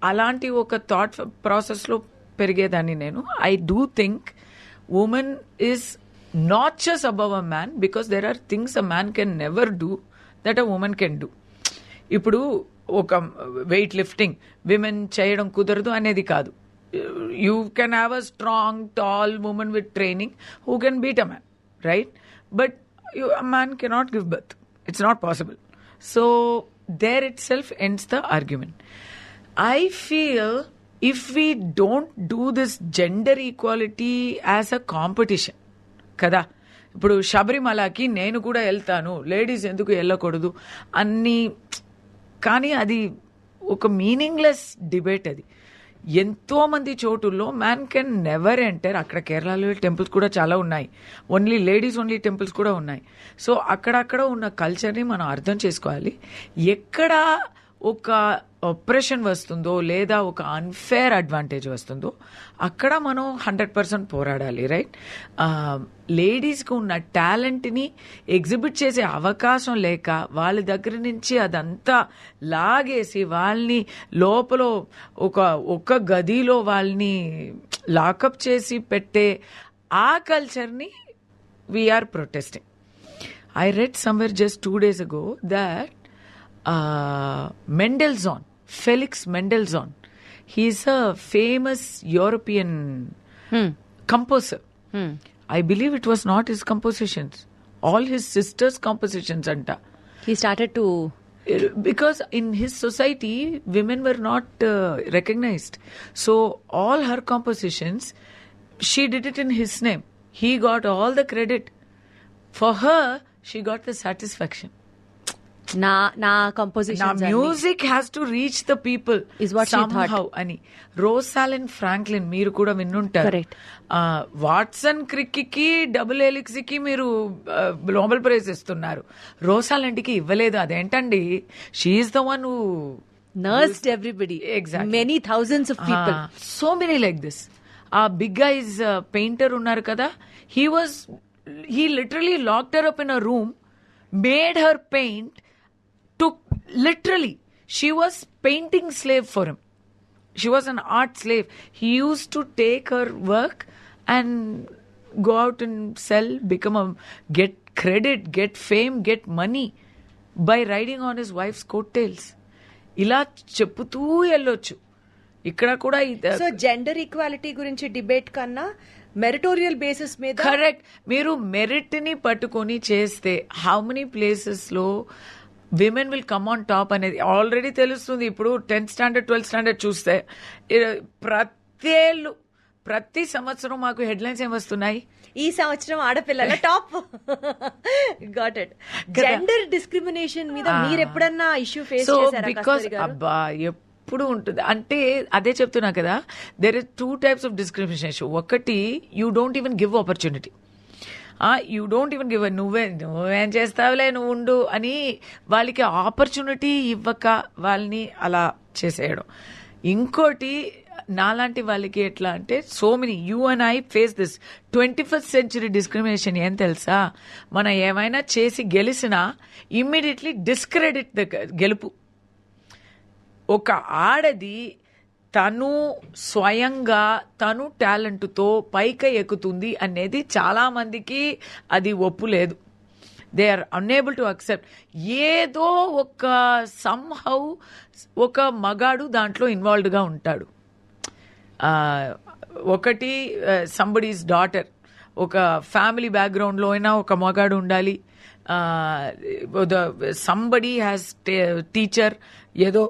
అలాంటి ఒక థాట్ ప్రాసెస్లో పెరిగేదాన్ని నేను. I do think woman is not just above a man, because there are things a man can never do that a woman can do. ఇప్పుడు ఒక వెయిట్ లిఫ్టింగ్ విమెన్ చేయడం కుదరదు అనేది కాదు. You can have a strong, tall woman with training who can beat a man, right? But a man cannot give birth. It's not possible. So there itself ends the argument. I feel if we don't do this gender equality as a competition, kada, ఇప్పుడు శబరిమలకి నేను కూడా వెళ్తాను, లేడీస్ ఎందుకు వెళ్ళకూడదు అన్ని, కానీ అది ఒక మీనింగ్లెస్ డిబేట్. అది ఎంతో మంది చోటుల్లో మ్యాన్ కెన్ నెవర్ ఎంటర్. అక్కడ కేరళలో టెంపుల్స్ కూడా చాలా ఉన్నాయి, ఓన్లీ లేడీస్ ఓన్లీ టెంపుల్స్ కూడా ఉన్నాయి. సో అక్కడక్కడ ఉన్న కల్చర్ని మనం అర్థం చేసుకోవాలి. ఎక్కడ ఒక ఆపరేషన్ వస్తుందో లేదా ఒక అన్ఫేర్ అడ్వాంటేజ్ వస్తుందో అక్కడ మనం 100% పోరాడాలి, రైట్? లేడీస్కి ఉన్న టాలెంట్ని ఎగ్జిబిట్ చేసే అవకాశం లేక వాళ్ళ దగ్గర నుంచి అదంతా లాగేసి వాళ్ళని లోపల ఒక గదిలో వాళ్ళని లాకప్ చేసి పెట్టే ఆ కల్చర్ని we're protesting. I read somewhere just 2 days ago that Mendelssohn, Felix Mendelssohn. He's a famous European composer. I believe it was not his compositions. All his sister's compositions anta. He started to... Because in his society, women were not recognized. So all her compositions, she did it in his name. He got all the credit. For her, she got the satisfaction. నా composition Now music has to reach the people Is what she thought. somehow అని. రోసాలిన్ ఫ్రాంక్లిన్ మీరు కూడా విన్నుంటారు. Correct. వాట్సన్ క్రిక్కి డబుల్ ఎలిక్స్ కి మీరు నోబెల్ ప్రైజ్ ఇస్తున్నారు, రోసాలిండ్కి ఇవ్వలేదు. అదేంటండి? She is the one who nursed everybody. Exactly. Many thousands of people. So many like this. ఆ బిగ్ ఐజ్ పెయింటర్ ఉన్నారు కదా, he literally locked her up in a room, made her paint, took literally, she was painting slave for him. She was an art slave. He used to take her work and go out and sell, get credit, get fame, get money by riding on his wife's coattails. ఇలా చెప్పుతూ వెళ్ళొచ్చు. ఇక్కడ కూడా సో జెండర్ ఈక్వాలిటీ గురించి డిబేట్ కన్నా మెరిటోరియల్ బేసిస్ మీద కరెక్ట్. మీరు మెరిట్ ని పట్టుకొని చేస్తే హౌ మెనీ ప్లేసెస్ లో women will come on top అనేది ఆల్రెడీ తెలుస్తుంది. ఇప్పుడు 10th స్టాండర్డ్ 12th స్టాండర్డ్ చూస్తే ప్రతి సంవత్సరం మాకు హెడ్లైన్స్ ఏం వస్తున్నాయి? ఈ సంవత్సరం ఆడపిల్లల top. Got it. Gender discrimination మీద మీరు ఎప్పుడన్నా ఇష్యూ ఫేస్ చేశారా? బికాస్ అబ్బా ఎప్పుడు ఉంటుంది అంటే అదే చెప్తున్నా కదా, there is 2 types of discrimination. ఒకటి, you don't even give opportunity. You don't even give, నువ్వేం చేస్తావులే, నువ్వు ఉండు అని వాళ్ళకి ఆపర్చునిటీ ఇవ్వక వాళ్ళని అలా చేసేయడం. ఇంకోటి, నాలాంటి వాళ్ళకి ఎట్లా అంటే, so many you and I face this 21st century discrimination. ఏం తెలుసా? మనం ఏమైనా చేసి గెలిచినా ఇమ్మీడియట్లీ డిస్క్రెడిట్ ద గెలుపు. ఒక ఆడది తను స్వయంగా తను టాలెంట్తో పైకి ఎక్కుతుంది అనేది చాలా మందికి అది ఒప్పు లేదు. They are unable to accept. ఏదో ఒక సమ్హౌ ఒక మగాడు దాంట్లో ఇన్వాల్వ్డ్గా ఉంటాడు. ఒకటి, సంబడీస్ డాటర్, ఒక ఫ్యామిలీ బ్యాక్గ్రౌండ్లో అయినా ఒక మగాడు ఉండాలి. సంబడీ హ్యాస్ టీచర్ ఏదో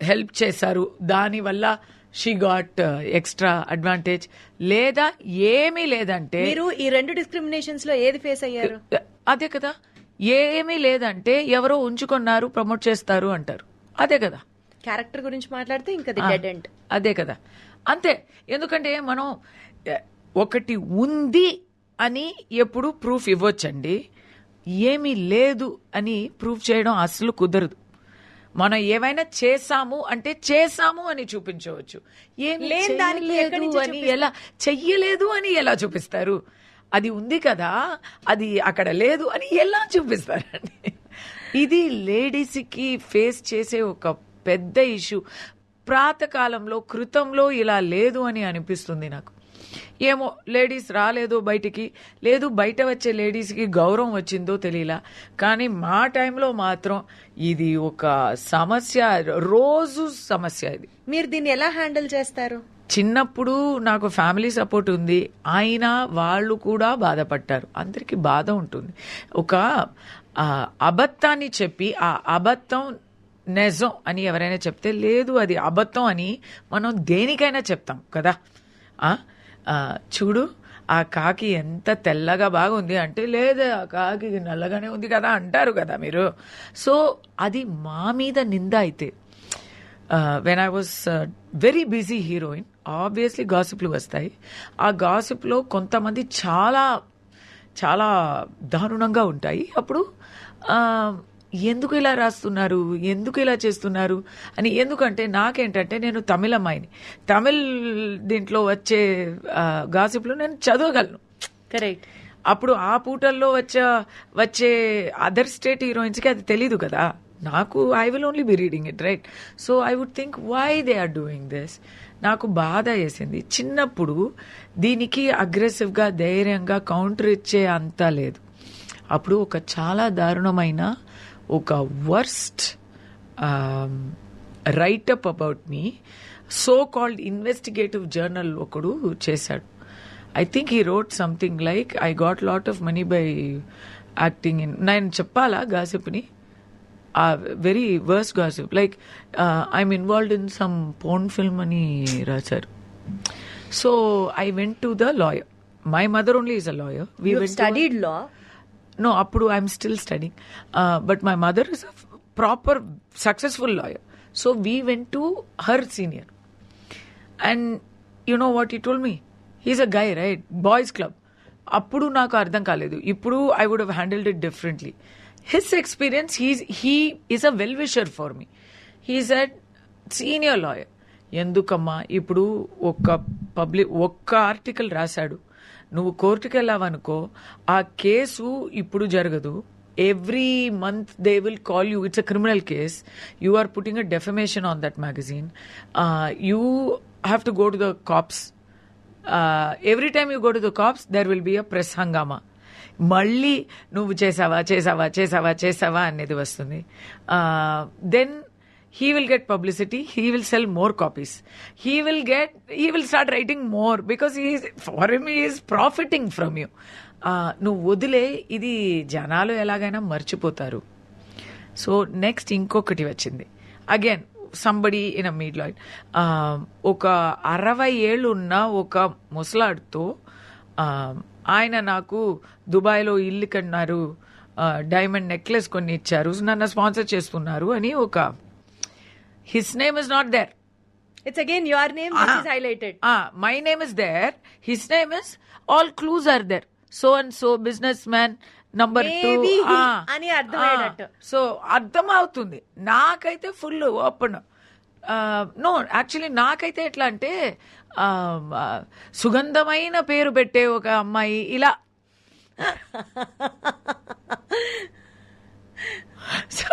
హెల్ప్ చేశారు, దానివల్ల షీ గాట్ ఎక్స్ట్రా అడ్వాంటేజ్. లేదా ఏమీ లేదంటే, మీరు ఈ 2 డిస్క్రిమినేషన్స్ లో ఏది ఫేస్ అయ్యారు? అదే కదా, ఏమీ లేదంటే ఎవరో ఉంచుకున్నారు ప్రమోట్ చేస్తారు అంటారు. అదే కదా, క్యారెక్టర్ గురించి మాట్లాడితే ఇంకా డెడ్ ఎండ్. అదే కదా, అంతే. ఎందుకంటే మనం ఒకటి ఉంది అని ఎప్పుడు ప్రూఫ్ ఇవ్వచ్చండి, ఏమీ లేదు అని ప్రూఫ్ చేయడం అసలు కుదరదు. మనం ఏమైనా చేసాము అంటే చేసాము అని చూపించవచ్చు. ఏమి లేదు అని ఎలా, చెయ్యలేదు అని ఎలా చూపిస్తారు? అది ఉంది కదా, అది అక్కడ లేదు అని ఎలా చూపిస్తారండి? ఇది లేడీస్కి ఫేస్ చేసే ఒక పెద్ద ఇష్యూ. ప్రాతకాలంలో కృతంలో ఇలా లేదు అని అనిపిస్తుంది నాకు. ఏమో లేడీస్ రాలేదో బయటికి, లేదు బయట వచ్చే లేడీస్కి గౌరవం వచ్చిందో తెలియలా. కానీ మా టైంలో మాత్రం ఇది ఒక సమస్య, రోజు సమస్య ఇది. మీరు దీన్ని ఎలా హ్యాండిల్ చేస్తారు? చిన్నప్పుడు నాకు ఫ్యామిలీ సపోర్ట్ ఉంది, అయినా వాళ్ళు కూడా బాధపడ్డారు. అందరికీ బాధ ఉంటుంది. ఒక అబద్ధాన్ని చెప్పి ఆ అబద్ధం నిజం అని ఎవరైనా చెప్తే, లేదు అది అబద్ధం అని మనం దేనికైనా చెప్తాం కదా. చూడు ఆ కాకి ఎంత తెల్లగా బాగుంది అంటే, లేదు ఆ కాకి నల్లగానే ఉంది కదా అంటారు కదా మీరు. సో అది మా మీద నింద. అయితే when I was very busy heroine, obviously గాసిప్లు వస్తాయి. ఆ గాసిప్లో కొంతమంది చాలా చాలా దారుణంగా ఉంటాయి. అప్పుడు ఎందుకు ఇలా రాస్తున్నారు, ఎందుకు ఇలా చేస్తున్నారు అని. ఎందుకంటే నాకేంటంటే, నేను తమిళ అమ్మాయిని, తమిళ్ దీంట్లో వచ్చే గాసిప్లు నేను చదవగలను. కరెక్ట్. అప్పుడు ఆ పూటల్లో వచ్చే అదర్ స్టేట్ హీరోయిన్స్కి అది తెలీదు కదా. నాకు I will only be reading it, right? So I would think why they are doing this. నాకు బాధ వేసింది. చిన్నప్పుడు దీనికి అగ్రెసివ్గా ధైర్యంగా కౌంటర్ ఇచ్చే అంతా లేదు. అప్పుడు ఒక చాలా దారుణమైన, ఒక worst right up about me, so called investigative journal ఒకడు చేశాడు. I think he wrote something like, I got lot of money by acting in, నేను చెప్పాలా గాసిప్ని, very worse gossip, like I'm involved in some porn film అని రాశారు. So I went to the lawyer. My mother only is a lawyer. Studied law? No, appudu I'm still studying. But my mother is a proper successful lawyer. So we went to her senior. And you know what he told me? He's a guy, right? Boys club. Appudu naaku ardham kaledu. Ippudu I would have handled it differently. His experience, he is a well-wisher for me. He said, senior lawyer. ఎందుకమ్మా ఇప్పుడు ఒక్క ఆర్టికల్ రాశాడు, నువ్వు కోర్టుకు వెళ్ళావనుకో ఆ కేసు ఇప్పుడు జరగదు. Every month they will call you. It's a criminal case. You are putting a defamation on that magazine. You have to go to the cops. Every time you go to the cops there will be a press హంగామా. మళ్ళీ నువ్వు చేసావా అనేది వస్తుంది. Then he will get publicity, he will sell more copies, he will start writing more because for him he is profiting from you. నువ్వు వదిలే, ఇది జనాలు ఎలాగైనా మర్చిపోతారు. సో నెక్స్ట్ ఇంకొకటి వచ్చింది. Again somebody in a media, ఒక 60 ఏళ్ళు ఉన్న ఒక ముసలాడుతో ఆయన నాకు దుబాయ్లో ఇల్లు కన్నారు, డైమండ్ నెక్లెస్ కొన్ని ఇచ్చారు, నన్ను స్పాన్సర్ చేస్తున్నారు అని ఒక, his name is not there. It's again your name which is highlighted. My name is there, his name is, all clues are there, so and so businessman number 2 అని అర్థమయ్యేటట్టు. సో అర్థం అవుతుంది. నాకైతే ఫుల్ ఓపెన్. నో యాక్చువల్లీ నాకైతే ఎట్లా అంటే సుగంధమైన పేరు పెట్టే ఒక అమ్మాయి ఇలా. So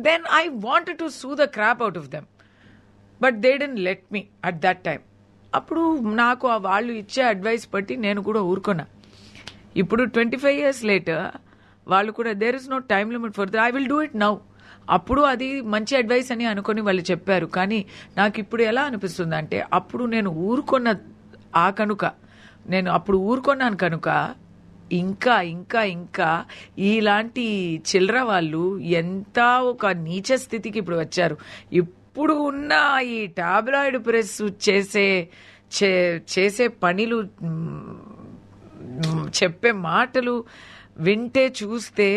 then I wanted to sue the crap out of them, but they didn't let me at that time. అప్పుడు నాకు వాళ్ళు ఇచ్చే అడ్వైస్ బట్టి నేను కూడా ఊరుకున్నా. ఇప్పుడు 25 years later వాళ్ళు కూడా there is no time limit for that, I will do it now. అప్పుడు అది మంచి అడ్వైస్ అని అనుకొని వాళ్ళు చెప్పారు. కానీ నాకు ఇప్పుడు ఎలా అనిపిస్తుంది అంటే, అప్పుడు నేను ఊరుకున్న నేను అప్పుడు ఊరుకున్నాను కనుక ఇంకా ఇంకా ఇంకా ఇలాంటి చిల్లర వాళ్ళు ఎంత ఒక నీచ స్థితికి ఇప్పుడు వచ్చారు. ఇప్పుడు ఉన్న ఈ టాబ్లాయిడ్ ప్రెస్ చేసే పనులు, చెప్పే మాటలు వింటే చూస్తే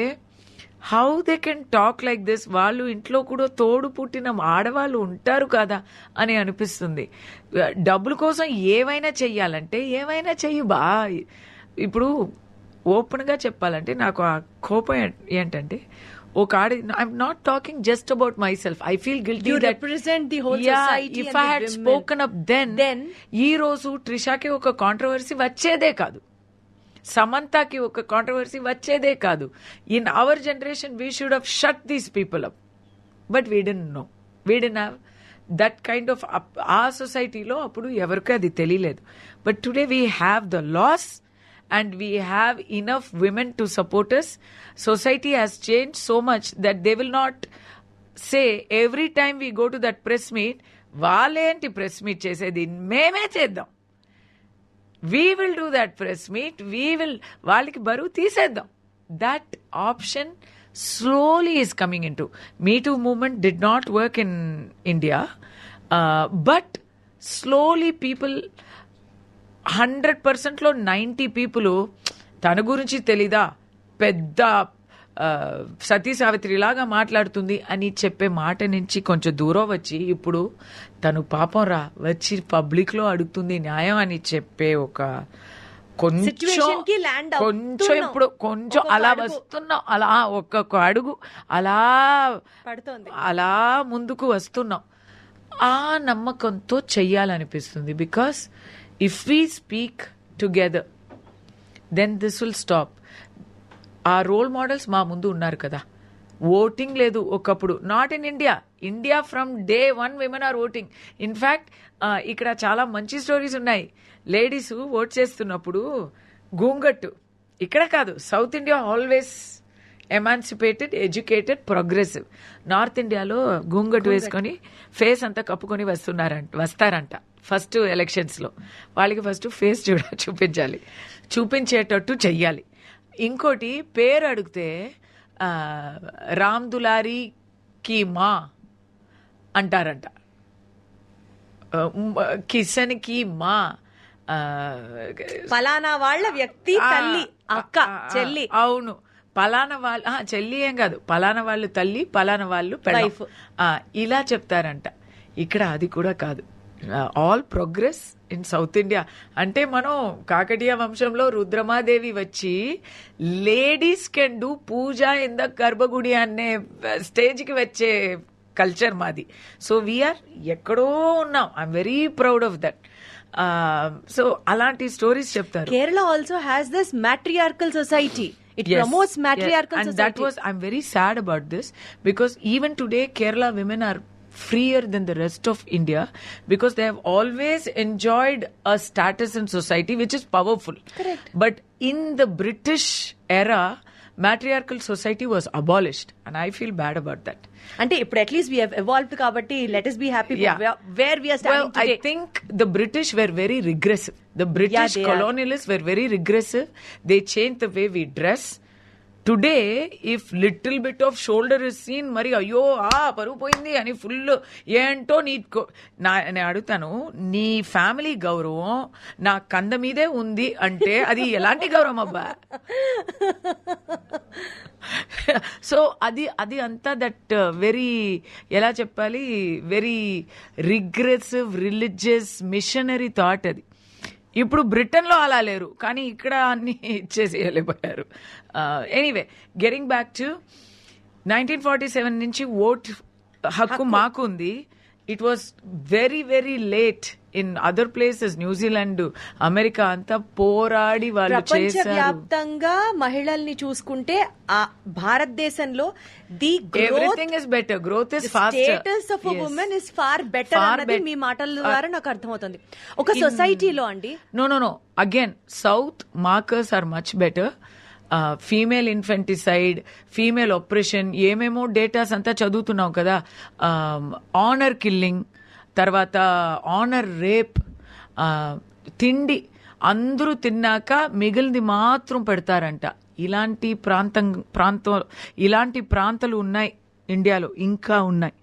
how they can talk like this. వాళ్ళు ఇంట్లో కూడా తోడు పుట్టిన ఆడవాళ్ళు ఉంటారు కదా అని అనిపిస్తుంది. డబ్బుల కోసం ఏమైనా చెయ్యాలంటే ఏమైనా చెయ్యి బా. ఇప్పుడు ఓపెన్గా చెప్పాలంటే నాకు ఆ కోపం ఏంటంటే, ఒక I'm not talking just about myself. I feel guilty that represent the whole society. If I had spoken up then ఈ రోజు ట్రిషాకి ఒక కాంట్రవర్సీ వచ్చేదే కాదు, సమంతకి ఒక కాంట్రవర్సీ వచ్చేదే కాదు. In our generation we should have shut these people up, but we didn't know, we didn't have that kind of. ఆ సొసైటీలో అప్పుడు ఎవరికి అది తెలియలేదు. But today we have the laws and we have enough women to support us. Society has changed so much that they will not say every time we go to that press meet, వాళ్ళేంటి ప్రెస్ మీట్ చేసేది, మేమే చేద్దాం, we will do that press meet, వాళ్ళకి బరువు తీసేద్దాం. That option slowly is coming into. Me Too movement did not work in India, but slowly people 100%లో 90 people తన గురించి తెలీదా, పెద్ద సతీ సావిత్రిలాగా మాట్లాడుతుంది అని చెప్పే మాట నుంచి కొంచెం దూరం వచ్చి ఇప్పుడు తను పాపం వచ్చి పబ్లిక్ లో అడుగుతుంది న్యాయం అని చెప్పే ఒక కొంచెం ఇప్పుడు కొంచెం అలా వస్తున్నాం, అలా ఒక్కొక్క అడుగు అలా ముందుకు వస్తున్నాం. ఆ నమ్మకంతో చెయ్యాలనిపిస్తుంది. Because if we speak together then this will stop. ఆ రోల్ మోడల్స్ మా ముందు ఉన్నారు కదా. ఓటింగ్ లేదు ఒకప్పుడు, not in India from day 1 women are voting. In fact ఇక్కడ చాలా మంచి స్టోరీస్ ఉన్నాయి. లేడీస్ ఓట్ చేస్తున్నప్పుడు గూంగట్టు, ఇక్కడ కాదు, south India always emancipated, educated, progressive. North ఇండియాలో గుంగటు వేసుకొని ఫేస్ అంతా కప్పుకొని వస్తారంట ఫస్ట్ ఎలక్షన్స్ లో. వాళ్ళకి ఫస్ట్ ఫేస్ చూపించాలి, చూపించేటట్టు చెయ్యాలి. ఇంకోటి పేరు అడిగితే రామ్ దులారీ కి మా అంటారంట, కిషన్ కి మా, ఫలానా వాళ్ళ వ్యక్తి తల్లి, అక్క, చెల్లి. అవును, పలానా వాళ్ళు చెల్లి ఏం కాదు, పలానా వాళ్ళు తల్లి, పలానా వాళ్ళు వైఫ్, ఇలా చెప్తారంట. ఇక్కడ అది కూడా కాదు. All progress in south India. అంటే మనం కాకతీయ వంశంలో రుద్రమాదేవి వచ్చి ladies can do puja in the garbhagudi అనే స్టేజ్కి వచ్చే కల్చర్ మాది. సో వీఆర్ ఎక్కడో ఉన్నాం. I'm very proud of that. So అలాంటి స్టోరీస్ చెప్తారు. Kerala also has this matriarchal society. It promotes matriarchal society. And that was, I'm very sad about this, because even today Kerala women are freer than the rest of India, because they have always enjoyed a status in society which is powerful. Correct. But in the British era, matriarchal society was abolished, and I feel bad about that. అంటే ఇప్పుడు అట్లీస్ట్ we have evolved కాబట్టి let us be happy where we are standing today. I think the British were very regressive. The British colonialists were very regressive. They changed the way we dress. Today, if little bit of shoulder is seen, మరి అయ్యో పరువు పోయింది అని ఫుల్ ఏంటో నేను అడుగుతాను, నీ ఫ్యామిలీ గౌరవం నా కంద మీదే ఉంది అంటే అది ఎలాంటి గౌరవం అబ్బా? సో అది అంతా దట్ వెరీ, ఎలా చెప్పాలి, very regressive religious missionary thought అది. ఇప్పుడు బ్రిటన్లో అలా లేరు, కానీ ఇక్కడ అన్ని ఇచ్చేసేయలేకపోయారు. ఎనీవే, గెటింగ్ బ్యాక్ టు 1947 నుంచి ఓట్ హక్కు మాకు ఉంది. It was very very late in other places. New Zealand, America అంతా పోరాడి వాళ్ళు చేశారు. వ్యాప్తంగా మహిళల్ని చూసుకుంటే భారతదేశంలో the everything is better, growth is faster, status of a women is far better అన్నది మీ మాటల ద్వారా నాకు అర్థమవుతుంది. ఒక సొసైటీలో అండి, no again south markers are much better. Female infanticide, female operation, ఏమేమో డేటాస్ అంతా చదువుతున్నాం కదా. ఆనర్ కిల్లింగ్, తర్వాత ఆనర్ రేప్, తిండి అందరూ తిన్నాక మిగిలింది మాత్రం పెడతారంట. ఇలాంటి ప్రాంతాలు ఉన్నాయి ఇండియాలో, ఇంకా ఉన్నాయి,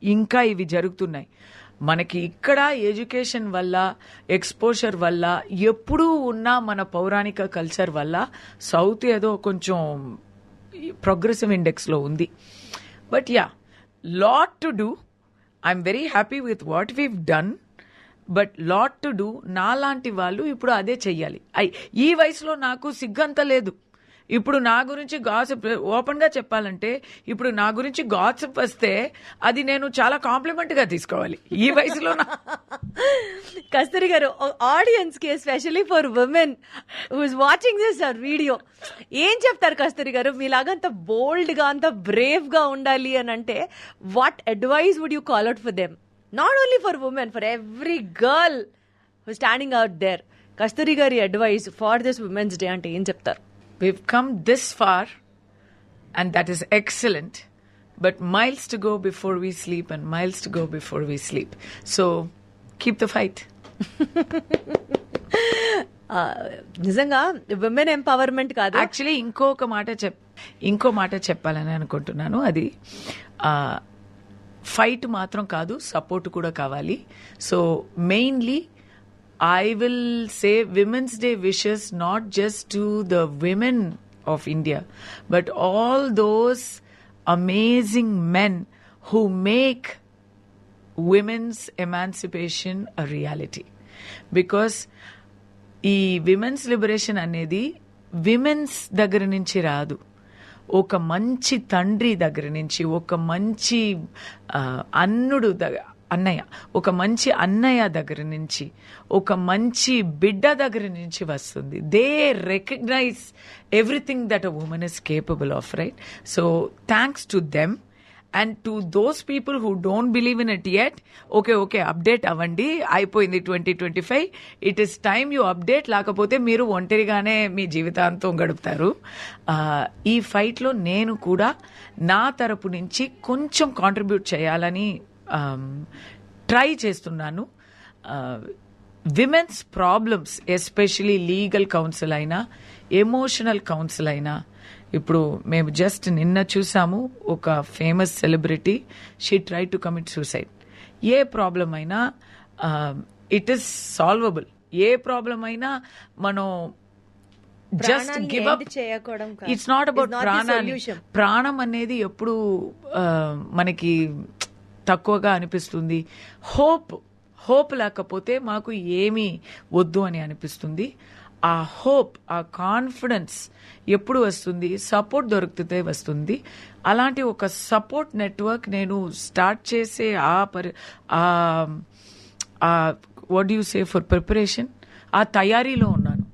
ఇంకా ఇవి జరుగుతున్నాయి. మనకి ఇక్కడ ఎడ్యుకేషన్ వల్ల, ఎక్స్పోజర్ వల్ల, ఎప్పుడూ ఉన్న మన పౌరాణిక కల్చర్ వల్ల సౌత్ ఏదో కొంచెం ప్రోగ్రెసివ్ ఇండెక్స్లో ఉంది. But yeah, lot to do. I'm very happy with what weave done, but lot to do. నాలాంటి వాళ్ళు ఇప్పుడు అదే చెయ్యాలి. ఈ వయసులో నాకు సిగ్గంత లేదు. ఇప్పుడు నా గురించి గాసిప్, ఓపెన్ గా చెప్పాలంటే ఇప్పుడు నా గురించి గాసిప్ వస్తే అది నేను చాలా కాంప్లిమెంట్ గా తీసుకోవాలి ఈ వయసులో. కస్తూరి గారు, ఆడియన్స్ కి especially for women who is watching this video ఏం చెప్తారు కస్తూరి గారు? మీలాగా అంత బోల్డ్ గా, అంత బ్రేవ్ గా ఉండాలి అని అంటే what advice would you call out for them? Not only for women, for every girl who standing out there. Kasturi గారి advice for this women's day అంటే ఏం చెప్తారు? We've come this far, and that is excellent, but miles to go before we sleep, and miles to go before we sleep. So, keep the fight. నిజంగా విమెన్ ఎంపవర్మెంట్ కాదు, యాక్చువల్లీ ఇంకో మాట చెప్పాలని అనుకుంటున్నాను. అది ఫైట్ మాత్రం కాదు, సపోర్ట్ కూడా కావాలి. So mainly I will say Women's Day wishes not just to the women of India, but all those amazing men who make women's emancipation a reality. Because ఈ విమెన్స్ లిబరేషన్ అనేది విమెన్స్ దగ్గర నుంచి రాదు, ఒక మంచి తండ్రి దగ్గర నుంచి, ఒక మంచి ఒక మంచి అన్నయ్య దగ్గర నుంచి, ఒక మంచి బిడ్డ దగ్గర నుంచి వస్తుంది. They recognise everything that a women is capable of, right? So thanks to them. And to those people who don't believe in it yet, okay update అవ్వండి, అయిపోయింది 2025, it is time you update, లేకపోతే మీరు ఒంటరిగానే మీ జీవితాంతం గడుపుతారు. ఈ ఫైట్లో నేను కూడా నా తరపు నుంచి కొంచెం కాంట్రిబ్యూట్ చేయాలని ట్రై చేస్తున్నాను. Women's problems, especially legal council అయినా, ఎమోషనల్ కౌన్సిల్ అయినా, ఇప్పుడు మేము జస్ట్ నిన్న చూసాము ఒక famous celebrity, she try to commit suicide. ఏ ప్రాబ్లం అయినా ఇట్ ఈస్ సాల్వబుల్. ఏ ప్రాబ్లం అయినా మనం just give up, it's not about ప్రాణాన్ని. ప్రాణం అనేది ఎప్పుడు మనకి తక్కువగా అనిపిస్తుంది. హోప్ లేకపోతే మాకు ఏమీ వద్దు అని అనిపిస్తుంది. ఆ హోప్, ఆ కాన్ఫిడెన్స్ ఎప్పుడు వస్తుంది? సపోర్ట్ దొరికితే వస్తుంది. అలాంటి ఒక సపోర్ట్ నెట్వర్క్ నేను స్టార్ట్ చేసే what you say for preparation, ఆ తయారీలో ఉన్నాను.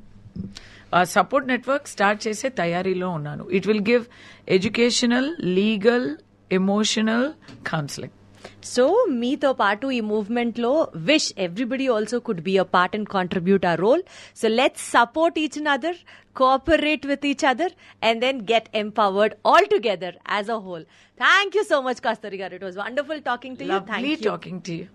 ఆ సపోర్ట్ నెట్వర్క్ స్టార్ట్ చేసే తయారీలో ఉన్నాను. It will give educational, legal, emotional counselling. So మీతో పాటు ఈ మూవ్మెంట్ లో wish everybody also could be a part and contribute our role. So let's support each other, cooperate with each other, and then get empowered all together as a whole. Thank you so much, Kasturi garu. It was wonderful talking to you. Lovely talking to you.